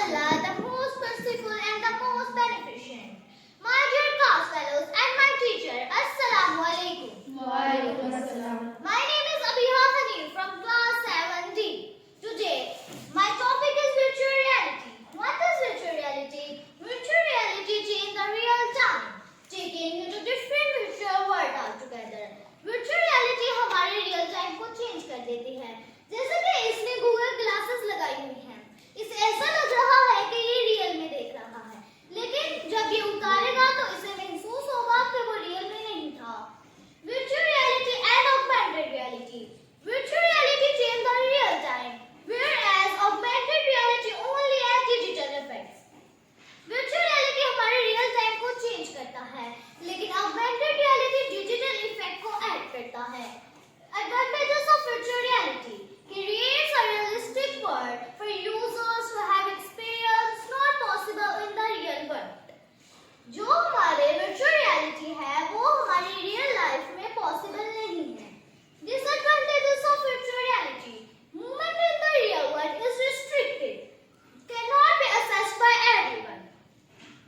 Allah, the most merciful and the most beneficent. My dear class fellows and my teacher, Assalamu alaikum. Walaikum assalam. My name is Abiha Hanif from class 7D. Today, my topic is virtual reality. What is virtual reality? Virtual reality changes the real time, taking you to different virtual world altogether. Virtual reality हमारे real time को change कर देती है, जैसे कि इसने Google glasses लगाई हुई हैं। इसे ऐसा लग रहा है कि ये रियल में देख रहा है, लेकिन जब ये उतारेगा तो इसे महसूस होगा कि वो रियल में नहीं था। Virtual reality and augmented reality. Virtual reality changes the real time, whereas augmented reality only adds digital effects. Virtual reality हमारे real time को change करता है, लेकिन augmented reality digital effect को add करता है. Advantages of virtual reality creates a realistic world for users to have experience not possible in the real world. जो हमारे virtual reality है वो हमारी real life में possible नहीं है. Disadvantages of virtual reality: movement in the real world is restricted, cannot be accessed by everyone.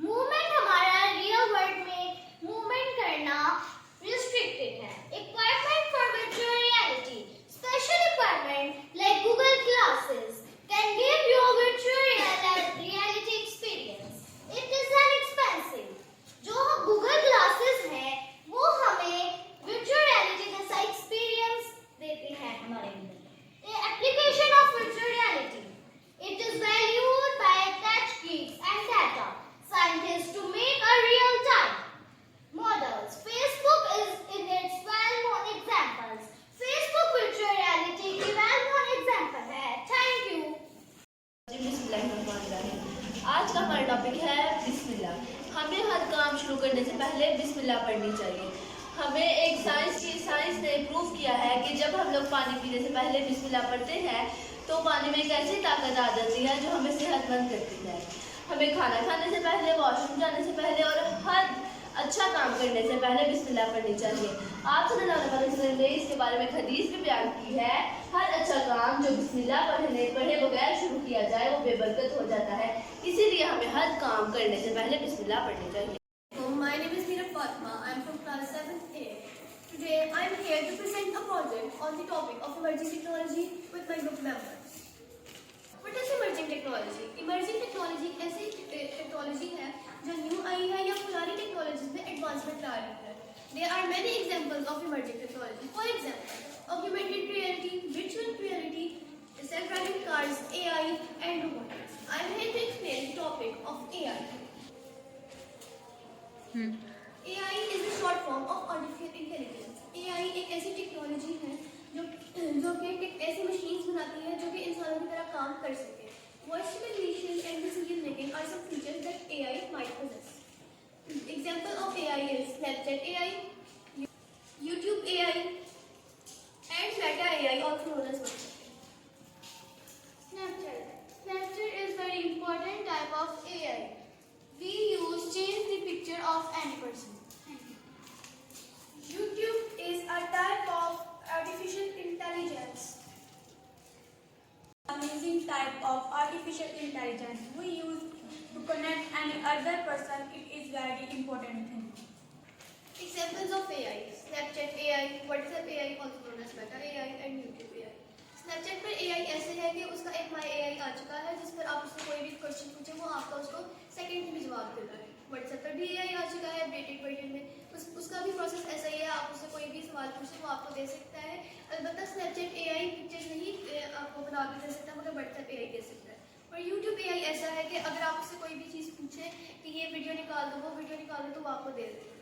Movement हमारा real world में movement करना restricted है. Equipment for virtual reality: special equipment like Google Glasses can give you a virtual reality experience. It is an expensive. जो Google Glasses है वो हमें virtual reality जैसा experience देती है हमारे अंदर. Application of virtual reality: it is valued by tech geeks and data scientists to make a real-time models. Facebook is in its well-known examples. Facebook virtual reality की well-known example है. Thank you. बिस्मिल्लाहिर्रहमानिर्रहीम। आज का हमारा topic है बिस्मिल्लाह। हमें हर काम शुरू करने से पहले बिस्मिल्लाह पढ़नी चाहिए। हमें एक साइंस ने प्रूव किया है कि जब हम लोग पानी पीने से पहले बिस्मिल्लाह पढ़ते हैं तो पानी में एक ऐसी ताकत आ जाती है जो हमें सेहतमंद करती है। हमें खाना खाने से पहले, वॉशरूम जाने से पहले और हर अच्छा काम करने से पहले बिस्मिल्लाह पढ़नी चाहिए। आप सल्लल्लाहु अलैहि वसल्लम ने इसके बारे में हदीस भी बयान की है, हर अच्छा काम जो बिस्मिल्लाह पढ़े बगैर शुरू किया जाए वो बेबरकत हो जाता है। इसीलिए हमें हर काम करने से पहले बिस्मिल्लाह पढ़नी चाहिए। My name is Meera Fatma. I am from class 7A. Today I am here to present a project on the topic of emerging technology with my group members. What is emerging technology? Emerging technology ऐसी technology है जो new आई है या पुरानी technologies में advancement ला रही है. There are many examples of emerging technology. For example, augmented reality, virtual reality, self-driving cars, AI, and robotics. I am here to explain the topic of AI. AI is the short form of artificial intelligence. AI एक ऐसी technology है जो कि ऐसी machines बनाती है जो कि इंसानों की तरह काम कर सके. Voice recognition and decision making are some features that AI might possess. Example of AI is Snapchat AI, YouTube AI, and Meta AI, also known as WhatsApp. Snapchat is very important type of AI. We use change the picture of any person. YouTube is a type of artificial intelligence. Amazing type of artificial intelligence we use to connect any other person. It is very important thing. Examples of AI: Snapchat AI, WhatsApp AI, also known as Meta AI, and YouTube AI. Snapchat पर AI ऐसे है कि उसका एक My AI आ चुका है जिस पर आप उससे कोई भी क्वेश्चन पूछे वो आपका उसको सेकंड में जवाब दे रहा है. WhatsApp पर भी AI आ चुका है अपडेटेड वर्जन में. उसका भी प्रोसेस ऐसा ही है, आप उससे कोई भी सवाल पूछे वो आपको दे सकता है. अलबत्ता Snapchat AI पिक्चर्स नहीं आपको बना के दे सकता मगर WhatsApp AI दे सकता है. और YouTube AI ऐसा है कि अगर आप उससे कोई भी चीज़ पूछे कि ये वीडियो निकाल दो वो वीडियो निकाल दो तो वो आपको दे देगा.